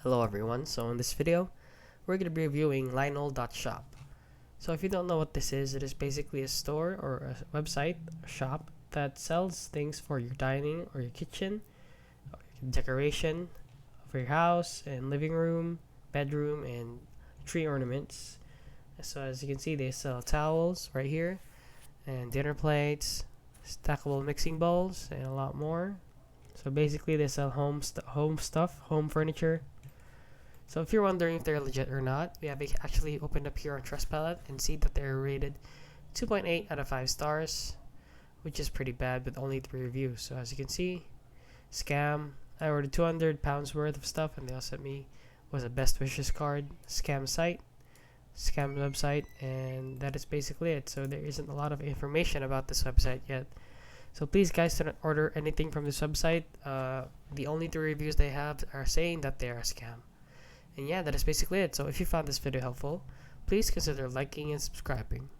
Hello everyone, so in this video, we're going to be reviewing lineold.shop. So if you don't know what this is, it is basically a store or a website, a shop that sells things for your dining or your kitchen, or your decoration for your house and living room, bedroom, and tree ornaments. So as you can see, they sell towels right here, and dinner plates, stackable mixing bowls, and a lot more. So basically they sell home stuff, home furniture. So if you're wondering if they're legit or not, we have actually opened up here on Trustpilot and see that they're rated 2.8 out of 5 stars, which is pretty bad with only 3 reviews. So as you can see, scam. I ordered £200 worth of stuff and they all sent me was a best wishes card, scam website, and that is basically it. So there isn't a lot of information about this website yet. So please guys, don't order anything from this website. The only 3 reviews they have are saying that they are a scam. And yeah, that is basically it. So if you found this video helpful, please consider liking and subscribing.